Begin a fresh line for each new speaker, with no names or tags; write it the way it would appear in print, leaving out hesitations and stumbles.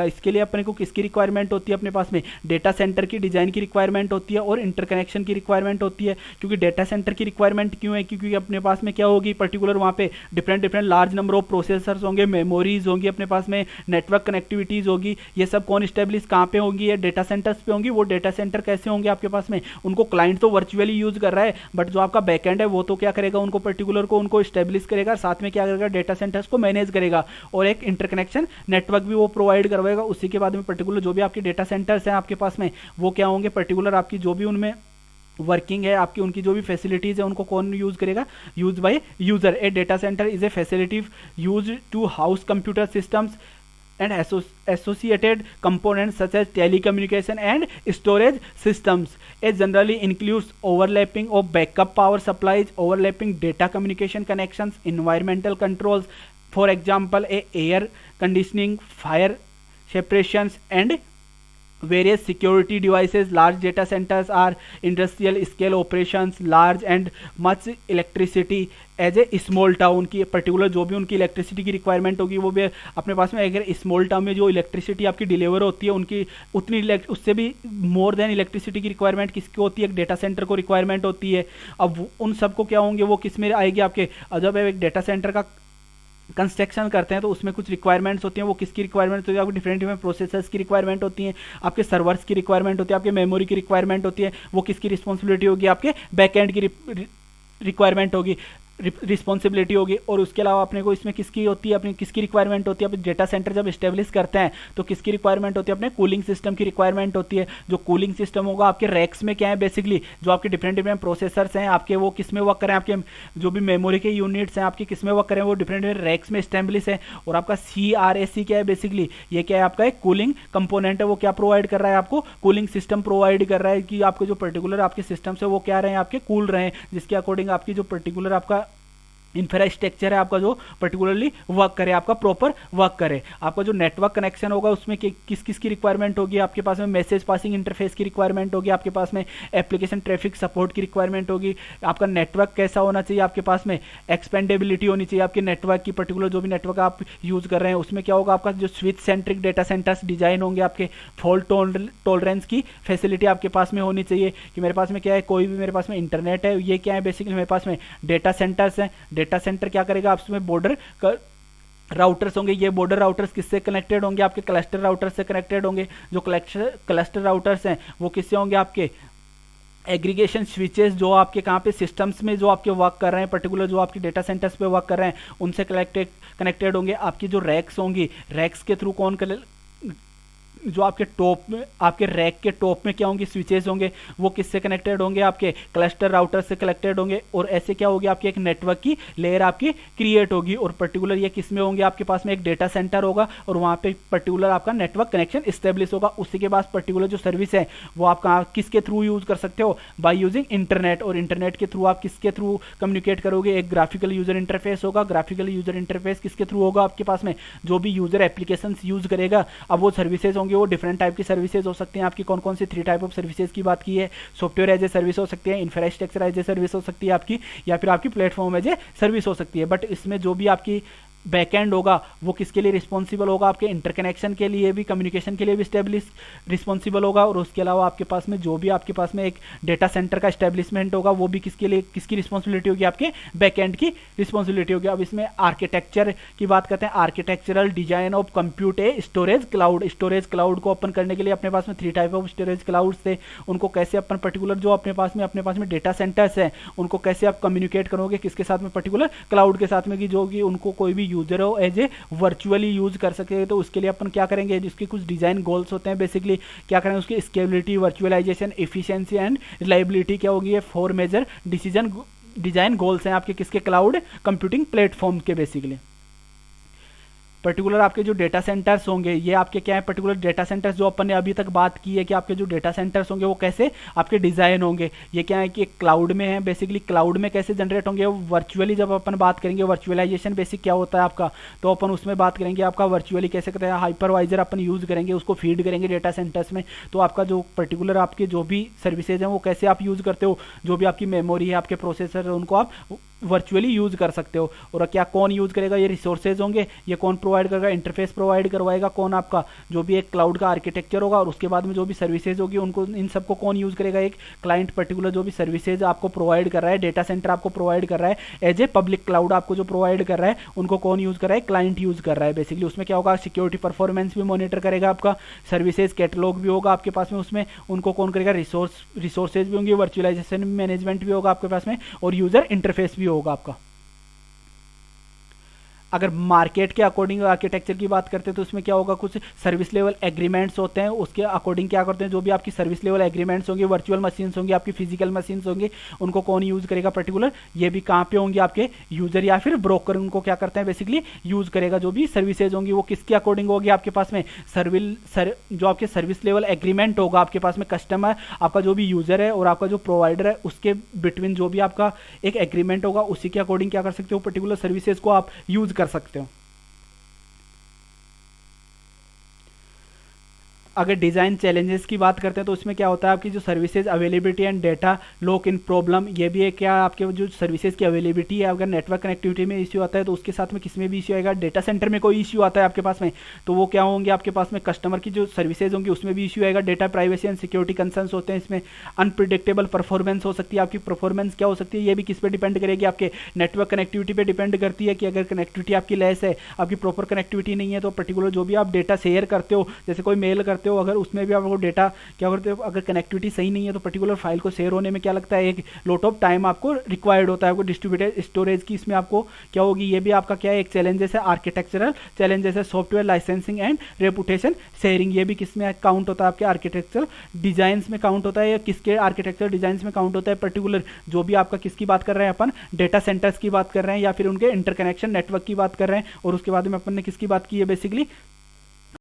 इसके लिए अपने को किसकी रिक्वायरमेंट होती है, अपने पास में डेटा सेंटर की डिजाइन की रिक्वायरमेंट होती है और इंटरकनेक्शन की रिक्वायरमेंट होती है। क्योंकि डेटा सेंटर की रिक्वायरमेंट क्यों है, क्योंकि अपने पास में क्या होगी, पर्टिकुलर वहाँ पे different large number of processors होंगे, मेमोरीज होंगी, अपने पास में नेटवर्क कनेक्टिविटीज होगी। ये सब कौन स्टेब्लिश कहाँ पे होंगी, ये डेटा सेंटर्स पे होंगी। वो डेटा सेंटर कैसे होंगे आपके पास में, उनको क्लाइंट तो वर्चुअली यूज कर रहा है, बट जो आपका बैकएंड है वो तो क्या करेगा, उनको पर्टिकुलर को उनको स्टेब्लिश करेगा, साथ में क्या करेगा, डेटा सेंटर्स को मैनेज करेगा और एक इंटरकनेक्शन नेटवर्क भी वो प्रोवाइड करवाएगा। उसी के बाद में पर्टिकुलर जो भी आपके डेटा सेंटर्स हैं आपके पास में वो क्या होंगे, पर्टिकुलर आपकी जो भी उनमें वर्किंग है आपकी, उनकी जो भी फैसिलिटीज है उनको कौन यूज करेगा, use by user. A data centre is a facility use to house computer systems and associated components such as telecommunication and storage systems. It generally includes overlapping of backup power supplies, overlapping data communication connections, environmental controls, for example a air conditioning, fire separations and various security devices. Large data centers are industrial scale operations, large and much electricity as a small town की particular जो भी उनकी electricity की requirement होगी वो भी अपने पास में, अगर स्मॉल टाउन में जो इलेक्ट्रिसिटी आपकी डिलीवर होती है उनकी उतनी उससे भी मोर देन इलेक्ट्रिसिटी की रिक्वायरमेंट किसको होती है, एक डेटा सेंटर को रिक्वायरमेंट होती है। अब उन सबको क्या होंगे, वो किस में आएगी आपके, जब एक डेटा सेंटर का कंस्ट्रक्शन करते हैं तो उसमें कुछ रिक्वायरमेंट्स होती हैं। वो किसकी रिक्वायरमेंट होती है, आपको डिफरेंट प्रोसेसर्स की रिक्वायरमेंट होती है, आपके सर्वर्स की रिक्वायरमेंट होती है, आपके मेमोरी की रिक्वायरमेंट होती है। वो किसकी रिस्पॉन्सिबिलिटी होगी, आपके बैकएंड की रिक्वायरमेंट होगी, रिस्पॉन्सिबिलिटी होगी। और उसके अलावा अपने को इसमें किसकी होती है, अपनी किसकी रिक्वायरमेंट होती है, अपने डेटा सेंटर जब स्टेब्लिश करते हैं तो किसकी रिक्वायरमेंट होती है, अपने कूलिंग सिस्टम की रिक्वायरमेंट होती है। जो कूलिंग सिस्टम होगा आपके रैक्स में क्या है, बेसिकली जो आपके डिफरेंट प्रोसेसर्स हैं आपके, वो किस में वर्क करें, आपके जो भी मेमोरी के यूनिट्स हैं आपके किस में वर्क करें, वो डिफरेंट रैक्स में स्टेब्लिश है। और आपका CRAC क्या है, बेसिकली ये क्या है, आपका एक कूलिंग कंपोनेंट है। वो क्या प्रोवाइड कर रहा है, आपको कूलिंग सिस्टम प्रोवाइड कर रहा है कि आपके जो पर्टिकुलर आपके सिस्टम्स है वो क्या रहे हैं, आपके कूल रहे हैं, जिसके अकॉर्डिंग आपकी जो पर्टिकुलर आपका इंफ्रास्ट्रक्चर है आपका जो पर्टिकुलरली वर्क करे, आपका प्रॉपर वर्क करे। आपका जो नेटवर्क कनेक्शन होगा उसमें किस किस की रिक्वायरमेंट होगी, आपके पास में मैसेज पासिंग इंटरफेस की रिक्वायरमेंट होगी, आपके पास में एप्लीकेशन ट्रैफिक सपोर्ट की रिक्वायरमेंट होगी। आपका नेटवर्क कैसा होना चाहिए, आपके पास में एक्सपेंडेबिलिटी होनी चाहिए आपके नेटवर्क की, पर्टिकुलर जो भी नेटवर्क आप यूज कर रहे हैं उसमें क्या होगा, आपका जो switch centric data centres design होंगे, आपके फॉल्ट टॉलरेंस की फैसिलिटी आपके पास में होनी चाहिए कि मेरे पास में क्या है, कोई भी मेरे पास में इंटरनेट है, ये क्या है, बेसिकली मेरे पास में डेटा सेंटर्स हैं। डेटा सेंटर क्या करेगा, आपस में बॉर्डर राउटर्स होंगे, ये बॉर्डर राउटर्स किससे कनेक्टेड होंगे, आपके क्लस्टर राउटर से कनेक्टेड होंगे। जो क्लस्टर राउटर्स हैं वो किससे होंगे, आपके एग्रीगेशन स्विचेस जो आपके कहाँ पे सिस्टम्स में जो आपके वर्क कर रहे हैं, पर्टिकुलर जो आपके डेटा सेंटर्स पे वर्क कर रहे हैं उनसे कनेक्टेड होंगे। आपकी जो रैक्स होंगी, रैक्स के थ्रू कौन जो आपके टॉप में, आपके रैक के टॉप में क्या होंगे, स्विचेस होंगे, वो किससे कनेक्टेड होंगे, आपके क्लस्टर राउटर से कनेक्टेड होंगे। और ऐसे क्या होगी, आपकी एक नेटवर्क की लेयर आपकी क्रिएट होगी। और पर्टिकुलर ये किस में होंगे, आपके पास में एक डेटा सेंटर होगा और वहाँ पे पर्टिकुलर आपका नेटवर्क कनेक्शन स्टेब्लिश होगा। उसी के बाद पर्टिकुलर जो सर्विस है वो आप कहाँ किसके थ्रू यूज कर सकते हो, बाय यूजिंग इंटरनेट। और इंटरनेट के थ्रू आप किसके थ्रू कम्युनिकेट करोगे, एक ग्राफिकल यूजर इंटरफेस होगा। ग्राफिकल यूजर इंटरफेस किसके थ्रू होगा, आपके पास में जो भी यूजर एप्लीकेशन यूज करेगा। अब वो सर्विसेज होंगे, वो डिफरेंट टाइप की सर्विसेज हो सकती हैं आपकी। कौन कौन सी 3 टाइप ऑफ सर्विसेज की बात की है, सॉफ्टवेयर एज ए सर्विस हो सकती है, इंफ्रास्ट्रक्चर एज ए सर्विस हो सकती है आपकी, या फिर आपकी प्लेटफॉर्म एज ए सर्विस हो सकती है। बट इसमें जो भी आपकी बैकएंड होगा वो किसके लिए रिस्पॉन्सिबल होगा, आपके इंटरकनेक्शन के लिए भी, कम्युनिकेशन के लिए भी स्टेब्लिश रिस्पॉन्सिबल होगा। और उसके अलावा आपके पास में जो भी आपके पास में एक डेटा सेंटर का स्टेब्लिशमेंट होगा वो भी किसके लिए, किसकी रिस्पॉन्सिबिलिटी होगी, आपके बैकएंड की रिस्पॉन्सिबिलिटी होगी। अब इसमें आर्किटेक्चर की बात करते हैं, architectural design of compute a storage cloud. Storage cloud को ओपन करने के लिए अपने पास में 3 टाइप ऑफ स्टोरेज क्लाउड थे, उनको कैसे अपन पर्टिकुलर जो अपने पास में डेटा सेंटर्स हैं उनको कैसे आप कम्युनिकेट करोगे, किसके साथ में, पर्टिकुलर क्लाउड के साथ में, कि जो कि उनको कोई भी यूजर हो एज ए वर्चुअली यूज कर सके। तो उसके लिए अपन क्या करेंगे, जिसके कुछ डिजाइन गोल्स होते हैं, बेसिकली क्या करेंगे, उसकी scalability, virtualisation, efficiency and reliability क्या होगी, ये 4 मेजर डिजाइन गोल्स हैं आपके किसके, क्लाउड कंप्यूटिंग प्लेटफॉर्म के। बेसिकली पर्टिकुलर आपके जो डेटा सेंटर्स होंगे ये आपके क्या है, पर्टिकुलर डेटा सेंटर्स जो अपन ने अभी तक बात की है कि आपके जो डेटा सेंटर्स होंगे वो कैसे आपके डिजाइन होंगे, ये क्या है कि क्लाउड में है। बेसिकली क्लाउड में कैसे जनरेट होंगे, वर्चुअली जब अपन बात करेंगे, वर्चुअलाइजेशन बेसिक क्या होता है आपका, तो अपन उसमें बात करेंगे आपका वर्चुअली कैसे करते हैं, हाइपरवाइजर अपन यूज करेंगे, उसको फीड करेंगे डेटा सेंटर्स में। तो आपका जो पर्टिकुलर आपके जो भी सर्विसेज हैं वो कैसे आप यूज करते हो, जो भी आपकी मेमोरी है, आपके प्रोसेसर है, उनको आप वर्चुअली यूज़ कर सकते हो। और क्या कौन यूज़ करेगा, ये रिसोर्सेज होंगे, ये कौन प्रोवाइड करेगा, इंटरफेस प्रोवाइड करवाएगा कौन, आपका जो भी एक क्लाउड का आर्किटेक्चर होगा, और उसके बाद में जो भी सर्विसेज होगी उनको, इन सबको कौन यूज़ करेगा, एक क्लाइंट पर्टिकुलर जो भी सर्विसेज आपको प्रोवाइड कर रहा है, डेटा सेंटर आपको प्रोवाइड कर रहा है, एज ए पब्लिक क्लाउड आपको जो प्रोवाइड कर रहा है, उनको कौन यूज़ कर रहा है, क्लाइंट यूज़ कर रहा है बेसिकली। उसमें क्या होगा, सिक्योरिटी परफॉर्मेंस भी मॉनिटर करेगा आपका, सर्विसेज कैटलॉग भी होगा आपके पास में, उसमें उनको कौन करेगा, रिसोर्सेज भी होंगे, वर्चुअलाइजेशन मैनेजमेंट भी होगा आपके पास में, और यूज़र इंटरफेस भी होगा आपका। अगर मार्केट के अकॉर्डिंग आर्किटेक्चर की बात करते हैं तो उसमें क्या होगा, कुछ सर्विस लेवल एग्रीमेंट्स होते हैं, उसके अकॉर्डिंग क्या करते हैं, जो भी आपकी सर्विस लेवल एग्रीमेंट्स होंगे, वर्चुअल मशीन्स होंगी, आपकी फिजिकल मशीन्स होंगी, उनको कौन यूज करेगा पर्टिकुलर, ये भी कहाँ पे होंगे, आपके यूजर या फिर ब्रोकर उनको क्या करते हैं बेसिकली यूज करेगा। जो भी सर्विसेज होंगी वो किसके अकॉर्डिंग होगी आपके पास में, जो आपके सर्विस लेवल एग्रीमेंट होगा आपके पास में, कस्टमर आपका जो भी यूजर है और आपका जो प्रोवाइडर है उसके बिटवीन जो भी आपका एक एग्रीमेंट होगा, उसी के अकॉर्डिंग क्या कर सकते हो, पर्टिकुलर सर्विसेज को आप यूज कर सकते हो। अगर डिज़ाइन चैलेंजेस की बात करते हैं तो उसमें क्या होता है, आपकी जो services availability and data lock in problem, ये भी है क्या, आपके जो सर्विसेज की अवेलेबिलिटी है, अगर नेटवर्क कनेक्टिविटी में इश्यू आता है तो उसके साथ में किस में भी इश्यू आएगा, डेटा सेंटर में कोई इश्यू आता है आपके पास में तो वो क्या होंगे आपके पास में, कस्टमर की जो सर्विसेज होंगी उसमें भी इश्यू आएगा, data privacy and security concerns होते हैं इसमें, अनप्रिडिक्टेबल परफॉर्मेंस हो सकती है, आपकी परफॉर्मेंस क्या हो सकती है, ये भी किस पे डिपेंड करेगी, आपके नेटवर्क कनेक्टिविटी पे डिपेंड करती है कि अगर कनेक्टिविटी आपकी लेस है, आपकी प्रॉपर कनेक्टिविटी नहीं है, तो पर्टिकुलर जो भी आप डेटा शेयर करते हो, जैसे कोई मेल करते हो, अगर उसमें भी आपको डेटा क्या करते हो, अगर कनेक्टिविटी सही नहीं है तो पर्टिकुलर फाइल को शेयर होने में क्या लगता है, एक लॉट ऑफ टाइम आपको रिक्वायर्ड होता है, आपको डिस्ट्रीब्यूटेड स्टोरेज की इसमें आपको क्या होगी, ये भी आपका क्या है, एक चैलेंजेस है, आर्किटेक्चरल चैलेंजेस है, software licensing and reputation sharing, ये भी किसमें काउंट होता है, आपके आर्किटेक्चरल डिजाइन में काउंट होता है, या किसके आर्किटेक्चरल डिजाइन में काउंट होता है, पर्टिकुलर जो भी आपका किसकी बात कर रहे हैं अपन, डेटा सेंटर्स की बात कर रहे हैं या फिर उनके इंटरकनेक्शन नेटवर्क की बात कर रहे हैं, और उसके बाद में अपन ने किसकी बात की है बेसिकली,